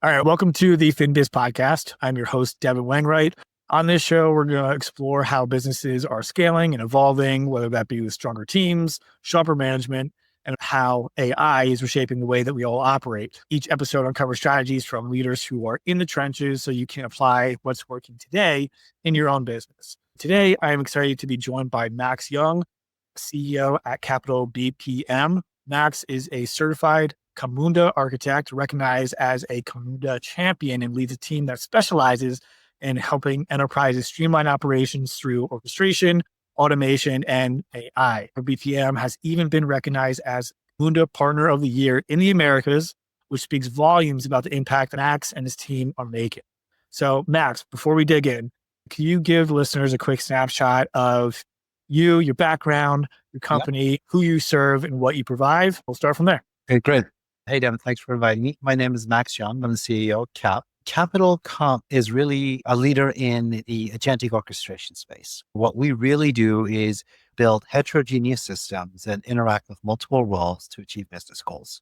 All right, welcome to the FinBiz Podcast. I'm your host, Devin Wainwright. On this show, we're going to explore how businesses are scaling and evolving, whether that be with stronger teams, sharper management, and how AI is reshaping the way that we all operate. Each episode uncovers strategies from leaders who are in the trenches so you can apply what's working today in your own business. Today, I am excited to be joined by Max Young, CEO at Capital BPM. Max is a certified Camunda Architect, recognized as a Camunda champion, and leads a team that specializes in helping enterprises streamline operations through orchestration, automation, and AI. BPM has even been recognized as Camunda Partner of the Year in the Americas, which speaks volumes about the impact that Max and his team are making. So, Max, before we dig in, can you give listeners a quick snapshot of you, your background, your company, who you serve, and what you provide? We'll start from there. Okay, great. Hey, Devin, thanks for inviting me. My name is Max Young. I'm the CEO of CAP. Capital Comp is really a leader in the agentic orchestration space. What we really do is build heterogeneous systems that interact with multiple roles to achieve business goals.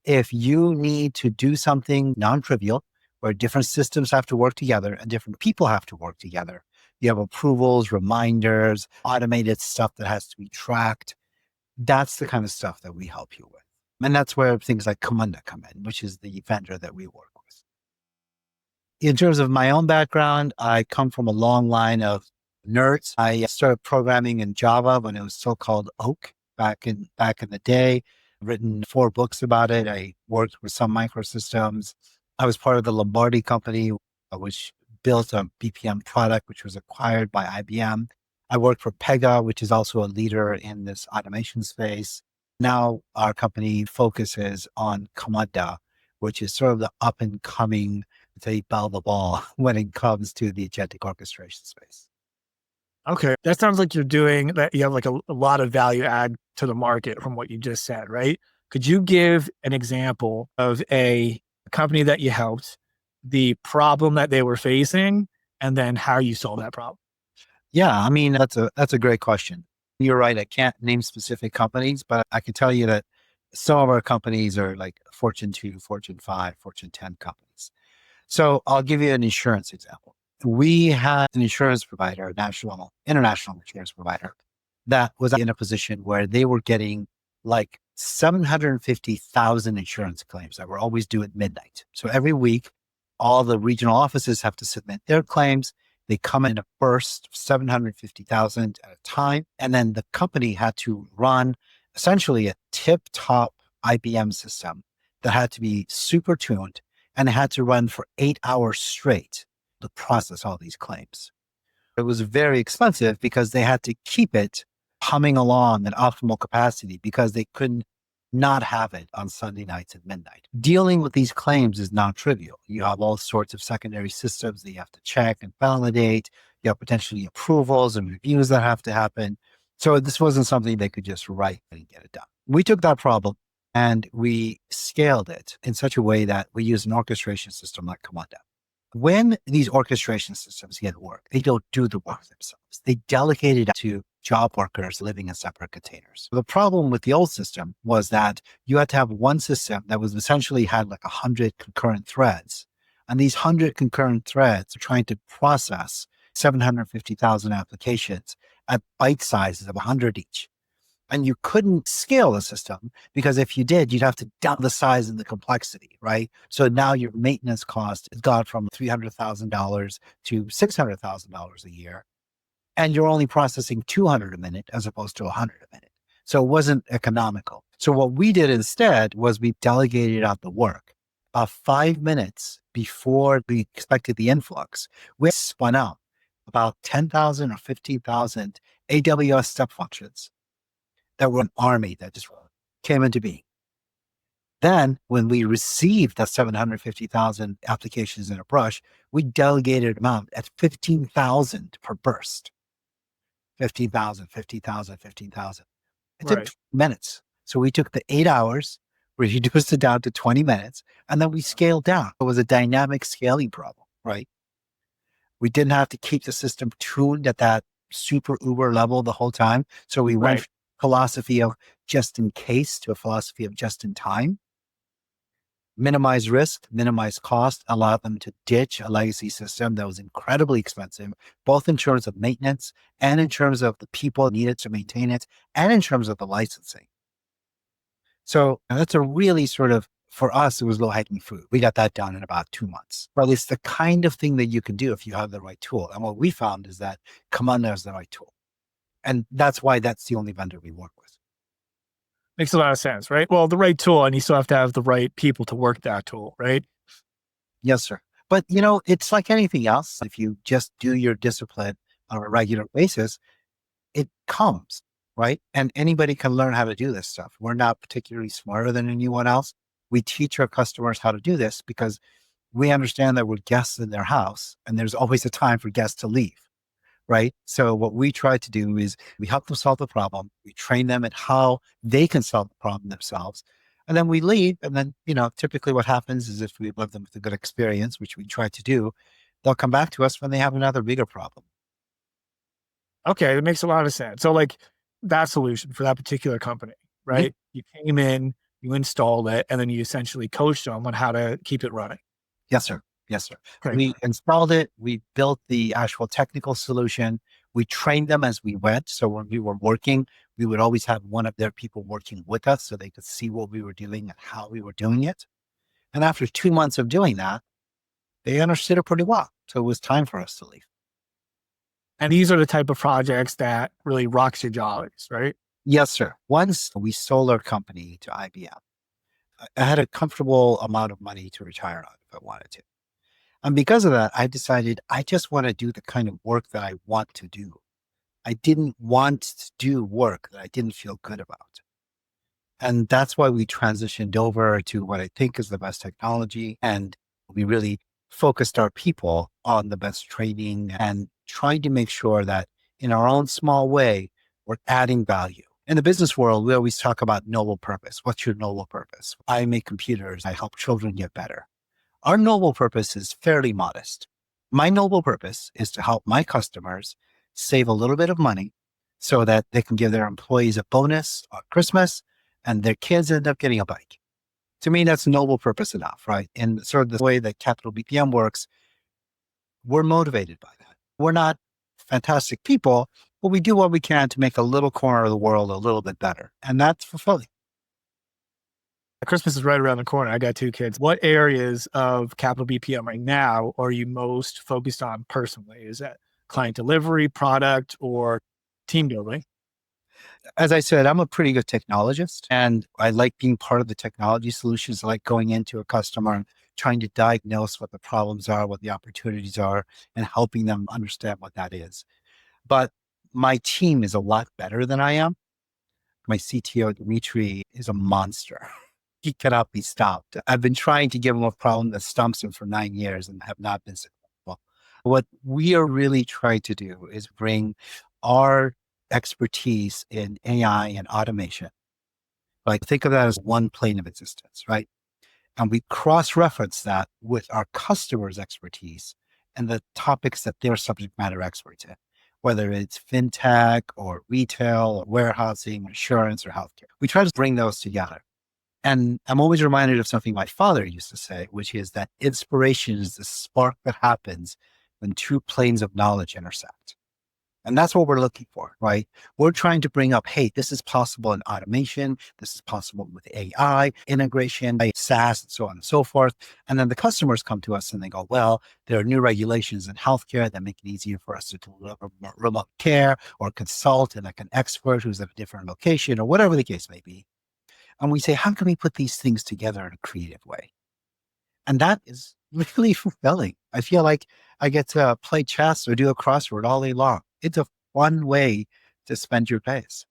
If you need to do something non-trivial, where different systems have to work together and different people have to work together, you have approvals, reminders, automated stuff that has to be tracked. That's the kind of stuff that we help you with. And that's where things like Camunda come in, which is the vendor that we work with. In terms of my own background, I come from a long line of nerds. I started programming in Java when it was still called Oak back in the day. I've written 4 books about it. I worked with some microsystems. I was part of the Lombardi company, which built a BPM product, which was acquired by IBM. I worked for Pega, which is also a leader in this automation space. Now our company focuses on Camunda, which is sort of the up and coming, say, bell the ball when it comes to the agentic orchestration space. Okay. That sounds like you're doing that. You have like a lot of value add to the market from what you just said, right? Could you give an example of a company that you helped, the problem that they were facing, and then how you solved that problem? Yeah, I mean, that's a great question. You're right. I can't name specific companies, but I can tell you that some of our companies are like Fortune 2, Fortune 5, Fortune 10 companies. So I'll give you an insurance example. We had an insurance provider, international insurance provider, that was in a position where they were getting like 750,000 insurance claims that were always due at midnight. So every week, all the regional offices have to submit their claims. They come in a burst, 750,000 at a time. And then the company had to run essentially a tip-top IBM system that had to be super tuned, and it had to run for 8 hours straight to process all these claims. It was very expensive because they had to keep it humming along at optimal capacity because they couldn't not have it on Sunday nights at midnight. Dealing with these claims is not trivial. You have all sorts of secondary systems that you have to check and validate. You have potentially approvals and reviews that have to happen. So this wasn't something they could just write and get it done. We took that problem and we scaled it in such a way that we use an orchestration system like Camunda. When these orchestration systems get work, they don't do the work themselves. They delegate it to job workers living in separate containers. The problem with the old system was that you had to have one system that was essentially had like 100 concurrent threads. And these 100 concurrent threads are trying to process 750,000 applications at bite sizes of 100 each. And you couldn't scale the system because if you did, you'd have to double the size and the complexity, right? So now your maintenance cost has gone from $300,000 to $600,000 a year. And you're only processing 200 a minute as opposed to 100 a minute. So it wasn't economical. So what we did instead was we delegated out the work. 5 minutes before we expected the influx, we spun out about 10,000 or 15,000 AWS step functions that were an army that just came into being. Then when we received that 750,000 applications in a brush, we delegated them out at 15,000 per burst. 15,000, 50,000, 15,000. It took 20 minutes. So we took the 8 hours, reduced it down to 20 minutes, and then we scaled down. It was a dynamic scaling problem, right? We didn't have to keep the system tuned at that super uber level the whole time. So we went from a philosophy of just in case to a philosophy of just in time. minimize risk, minimize cost, allow them to ditch a legacy system that was incredibly expensive, both in terms of maintenance and in terms of the people needed to maintain it and in terms of the licensing. So that's a really sort of, for us, it was low hanging fruit. We got that done in about 2 months. But it's the kind of thing that you can do if you have the right tool. And what we found is that Camunda is the right tool. And that's why that's the only vendor we work with. Makes a lot of sense, right? Well, the right tool, and you still have to have the right people to work that tool, right? Yes, sir. But it's like anything else. If you just do your discipline on a regular basis, it comes, right? And anybody can learn how to do this stuff. We're not particularly smarter than anyone else. We teach our customers how to do this because we understand that we're guests in their house and there's always a time for guests to leave, right? So what we try to do is we help them solve the problem. We train them at how they can solve the problem themselves. And then we leave. And then, typically what happens is if we left them with a good experience, which we try to do, they'll come back to us when they have another bigger problem. Okay, it makes a lot of sense. So like that solution for that particular company, right? Mhm. You came in, you installed it, and then you essentially coached them on how to keep it running. Yes, sir. Yes, sir. Okay. We installed it. We built the actual technical solution. We trained them as we went. So when we were working, we would always have one of their people working with us so they could see what we were doing and how we were doing it. And after 2 months of doing that, they understood it pretty well. So it was time for us to leave. And these are the type of projects that really rocks your jollies, right? Yes, sir. Once we sold our company to IBM, I had a comfortable amount of money to retire on if I wanted to. And because of that, I decided I just want to do the kind of work that I want to do. I didn't want to do work that I didn't feel good about. And that's why we transitioned over to what I think is the best technology. And we really focused our people on the best training and trying to make sure that in our own small way, we're adding value. In the business world, we always talk about noble purpose. What's your noble purpose? I make computers. I help children get better. Our noble purpose is fairly modest. My noble purpose is to help my customers save a little bit of money so that they can give their employees a bonus on Christmas and their kids end up getting a bike. To me, that's noble purpose enough, right? And sort of the way that Capital BPM works, we're motivated by that. We're not fantastic people, but we do what we can to make a little corner of the world a little bit better. And that's fulfilling. Christmas is right around the corner. I got 2 kids. What areas of Capital BPM right now are you most focused on personally? Is that client delivery, product, or team building? As I said, I'm a pretty good technologist and I like being part of the technology solutions. I like going into a customer and trying to diagnose what the problems are, what the opportunities are, and helping them understand what that is. But my team is a lot better than I am. My CTO, Dimitri, is a monster. He cannot be stopped. I've been trying to give him a problem that stumps him for 9 years and have not been successful. What we are really trying to do is bring our expertise in AI and automation. Like think of that as one plane of existence, right? And we cross-reference that with our customers' expertise and the topics that they're subject matter experts in, whether it's fintech or retail or warehousing, insurance or healthcare. We try to bring those together. And I'm always reminded of something my father used to say, which is that inspiration is the spark that happens when two planes of knowledge intersect. And that's what we're looking for, right? We're trying to bring up, hey, this is possible in automation. This is possible with AI, integration, SaaS, and so on and so forth. And then the customers come to us and they go, well, there are new regulations in healthcare that make it easier for us to deliver remote care or consult and like an expert who's at a different location or whatever the case may be. And we say, how can we put these things together in a creative way? And that is really fulfilling. I feel like I get to play chess or do a crossword all day long. It's a fun way to spend your days.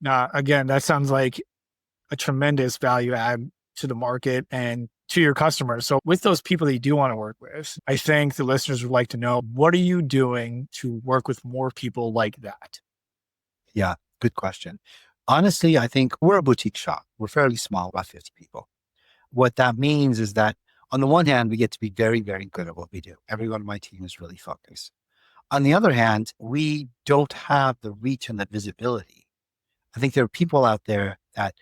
Now, again, that sounds like a tremendous value add to the market and to your customers. So with those people that you do want to work with, I think the listeners would like to know, what are you doing to work with more people like that? Yeah, good question. Honestly, I think we're a boutique shop. We're fairly small, about 50 people. What that means is that on the one hand, we get to be very, very good at what we do. Everyone on my team is really focused. On the other hand, we don't have the reach and the visibility. I think there are people out there that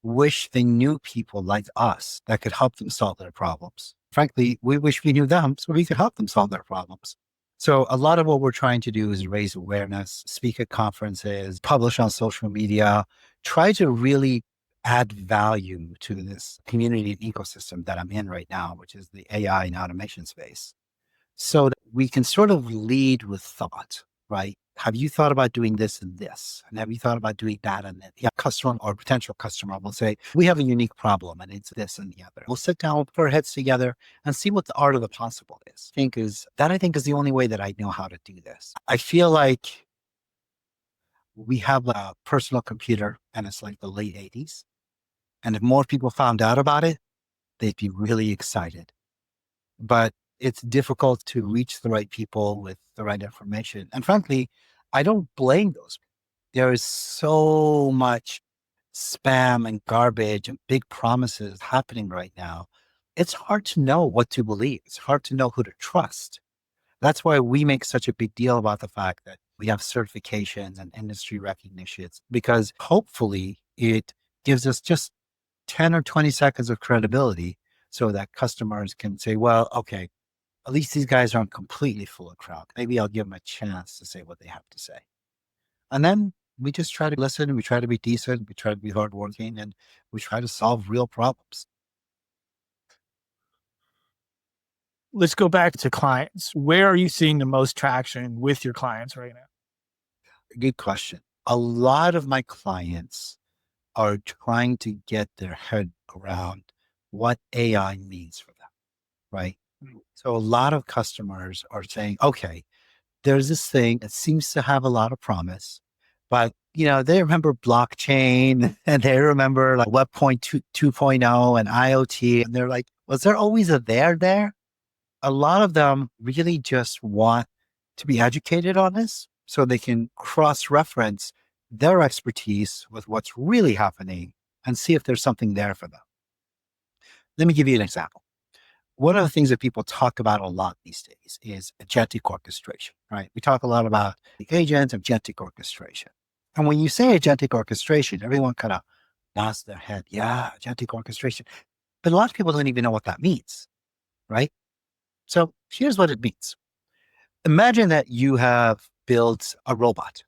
wish they knew people like us that could help them solve their problems. Frankly, we wish we knew them so we could help them solve their problems. So a lot of what we're trying to do is raise awareness, speak at conferences, publish on social media, try to really add value to this community and ecosystem that I'm in right now, which is the AI and automation space, so that we can sort of lead with thought, right? Have you thought about doing this and this? And have you thought about doing that and that? Yeah, customer or potential customer will say, we have a unique problem and it's this and the other. We'll sit down, put our heads together and see what the art of the possible is. I think is the only way that I know how to do this. I feel like we have a personal computer and it's like the late 80s. And if more people found out about it, they'd be really excited. But it's difficult to reach the right people with the right information. And frankly, I don't blame those people. There is so much spam and garbage and big promises happening right now. It's hard to know what to believe. It's hard to know who to trust. That's why we make such a big deal about the fact that we have certifications and industry recognitions, because hopefully it gives us just 10 or 20 seconds of credibility so that customers can say, well, okay, at least these guys aren't completely full of crap. Maybe I'll give them a chance to say what they have to say. And then we just try to listen, we try to be decent, we try to be hardworking, and we try to solve real problems. Let's go back to clients. Where are you seeing the most traction with your clients right now? Good question. A lot of my clients are trying to get their head around what AI means for them, right? So a lot of customers are saying, okay, there's this thing that seems to have a lot of promise, but they remember blockchain and they remember like Web 2.0 and IoT. And they're like, was there always a there? A lot of them really just want to be educated on this so they can cross-reference their expertise with what's really happening and see if there's something there for them. Let me give you an example. One of the things that people talk about a lot these days is agentic orchestration, right? We talk a lot about the agents, agentic orchestration. And when you say agentic orchestration, everyone kind of nods their head. Yeah, agentic orchestration. But a lot of people don't even know what that means, right? So here's what it means. Imagine that you have built a robot.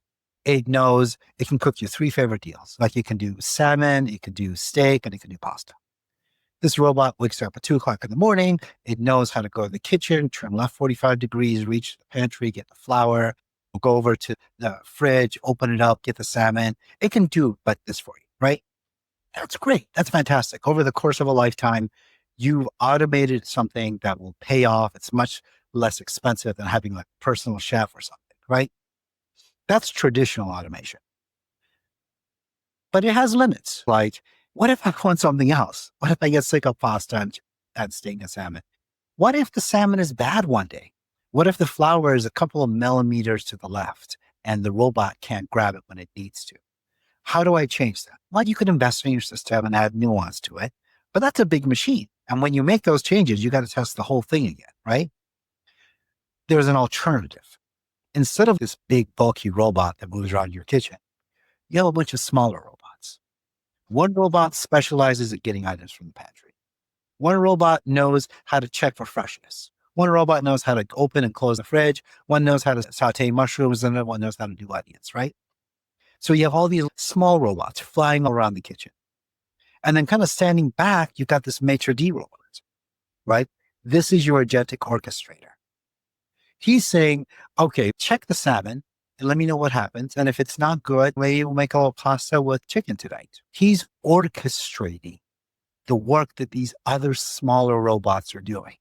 It knows it can cook your 3 favorite deals. Like it can do salmon, it can do steak, and it can do pasta. This robot wakes up at 2:00 in the morning. It knows how to go to the kitchen, turn left 45 degrees, reach the pantry, get the flour, go over to the fridge, open it up, get the salmon. It can do like this for you, right? That's great. That's fantastic. Over the course of a lifetime, you've automated something that will pay off. It's much less expensive than having like a personal chef or something, right? That's traditional automation. But it has limits. Like, what if I want something else? What if I get sick of pasta and steak and salmon? What if the salmon is bad one day? What if the flour is a couple of millimeters to the left and the robot can't grab it when it needs to? How do I change that? Well, you could invest in your system and add nuance to it, but that's a big machine. And when you make those changes, you got to test the whole thing again, right? There's an alternative. Instead of this big, bulky robot that moves around your kitchen, you have a bunch of smaller robots. One robot specializes at getting items from the pantry. One robot knows how to check for freshness. One robot knows how to open and close the fridge. One knows how to saute mushrooms, and then one knows how to do onions, right? So you have all these small robots flying around the kitchen. And then kind of standing back, you've got this maitre d' robot, right? This is your agentic orchestrator. He's saying, okay, check the salmon and let me know what happens. And if it's not good, maybe we'll make a little pasta with chicken tonight. He's orchestrating the work that these other smaller robots are doing,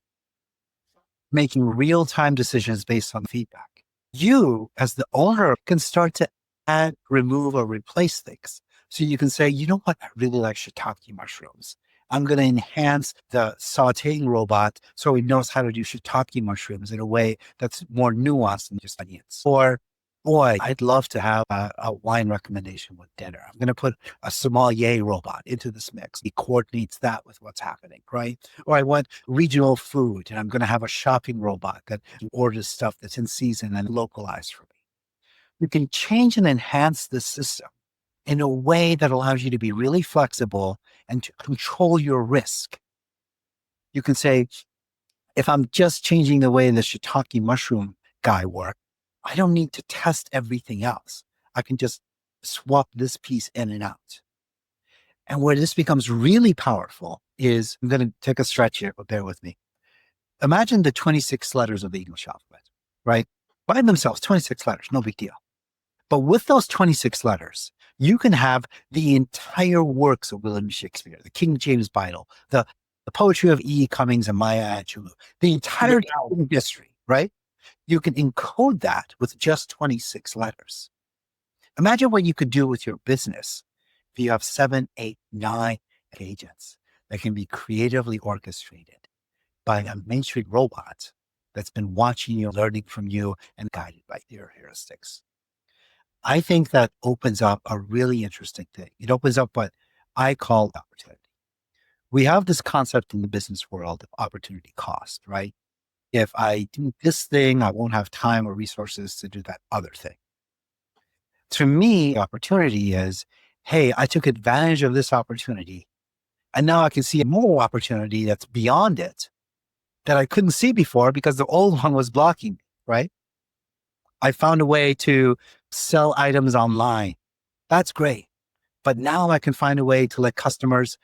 making real-time decisions based on feedback. You, as the owner, can start to add, remove, or replace things. So you can say, you know what? I really like shiitake mushrooms. I'm going to enhance the sauteing robot so it knows how to do shiitake mushrooms in a way that's more nuanced than just onions. Or, boy, I'd love to have a wine recommendation with dinner. I'm going to put a sommelier robot into this mix. He coordinates that with what's happening, right? Or I want regional food and I'm going to have a shopping robot that orders stuff that's in season and localized for me. You can change and enhance the system in a way that allows you to be really flexible and to control your risk. You can say, if I'm just changing the way the shiitake mushroom guy works, I don't need to test everything else. I can just swap this piece in and out. And where this becomes really powerful is, I'm going to take a stretch here, but bear with me. Imagine the 26 letters of the English alphabet, right? By themselves, 26 letters, no big deal. But with those 26 letters, you can have the entire works of William Shakespeare, the King James Bible, the poetry of E. Cummings and Maya Angelou, the entire history, right? You can encode that with just 26 letters. Imagine what you could do with your business if you have 7, 8, 9 agents that can be creatively orchestrated by a Main Street robot that's been watching you, learning from you, and guided by your heuristics. I think that opens up a really interesting thing. It opens up what I call opportunity. We have this concept in the business world of opportunity cost, right? If I do this thing, I won't have time or resources to do that other thing. To me, opportunity is, hey, I took advantage of this opportunity, and now I can see more opportunity that's beyond it that I couldn't see before because the old one was blocking me, right? I found a way to sell items online. That's great. But now I can find a way to let customers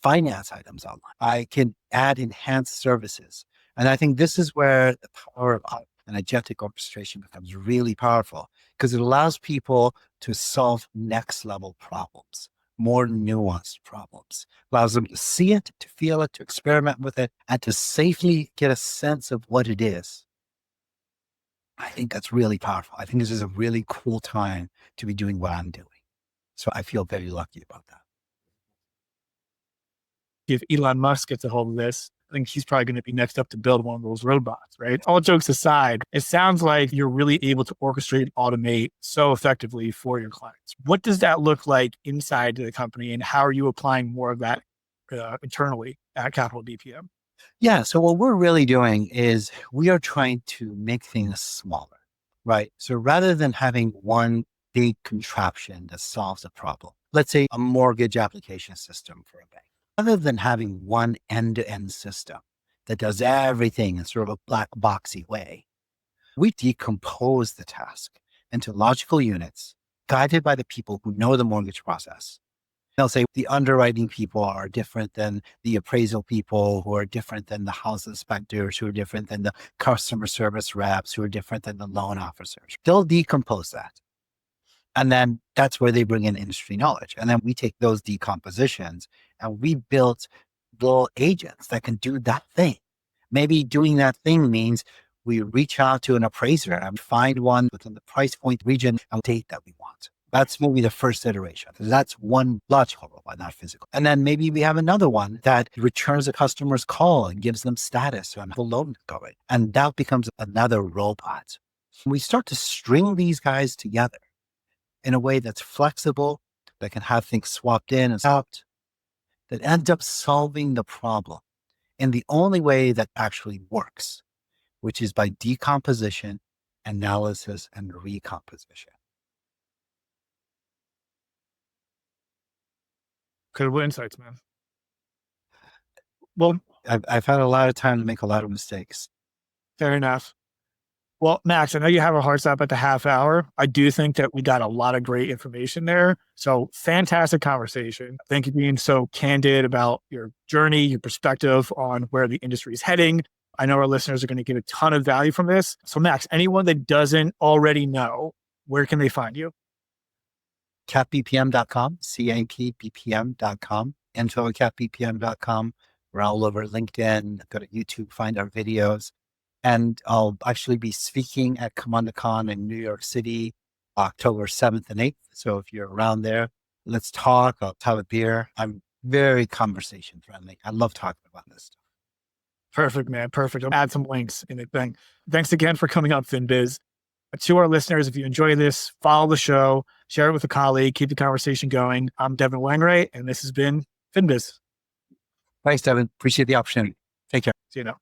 finance items online. I can add enhanced services. And I think this is where the power of an agentic orchestration becomes really powerful, because it allows people to solve next level problems, more nuanced problems, allows them to see it, to feel it, to experiment with it, and to safely get a sense of what it is. I think that's really powerful. I think this is a really cool time to be doing what I'm doing. So I feel very lucky about that. If Elon Musk gets a hold of this, I think he's probably going to be next up to build one of those robots, right? All jokes aside, it sounds like you're really able to orchestrate and automate so effectively for your clients. What does that look like inside the company, and how are you applying more of that internally at Capital BPM? Yeah. So what we're really doing is we are trying to make things smaller, right? So rather than having one big contraption that solves a problem, let's say a mortgage application system for a bank, rather than having one end-to-end system that does everything in sort of a black boxy way, we decompose the task into logical units guided by the people who know the mortgage process. They'll say the underwriting people are different than the appraisal people, who are different than the house inspectors, who are different than the customer service reps, who are different than the loan officers. They'll decompose that. And then that's where they bring in industry knowledge. And then we take those decompositions and we built little agents that can do that thing. Maybe doing that thing means we reach out to an appraiser and find one within the price point region and date that we want. That's maybe the first iteration. That's one logical robot, not physical. And then maybe we have another one that returns a customer's call and gives them status on the loan going. And that becomes another robot. We start to string these guys together in a way that's flexible, that can have things swapped in and out, that ends up solving the problem in the only way that actually works, which is by decomposition, analysis, and recomposition. Incredible insights, man. Well, I've had a lot of time to make a lot of mistakes. fair enough. Well, Max, I know you have a hard stop at the half hour. I do think that we got a lot of great information there. So fantastic conversation. Thank you for being so candid about your journey, your perspective on where the industry is heading. I know our listeners are going to get a ton of value from this. So Max, anyone that doesn't already know, where can they find you? capbpm.com, capbpm.com, info at capbpm.com. We're all over LinkedIn. Go to YouTube, find our videos. And I'll actually be speaking at CamundaCon in New York City, October 7th and 8th. So if you're around there, let's talk. I'll have a beer. I'm very conversation friendly. I love talking about this stuff. Perfect, man. Perfect. I'll add some links in the thing. Thanks again for coming up, FinBiz. To our listeners, if you enjoy this, follow the show, share it with a colleague, keep the conversation going. I'm Devin Wainwright, and this has been FinBiz. Thanks, Devin. Appreciate the opportunity. Take care. See you now.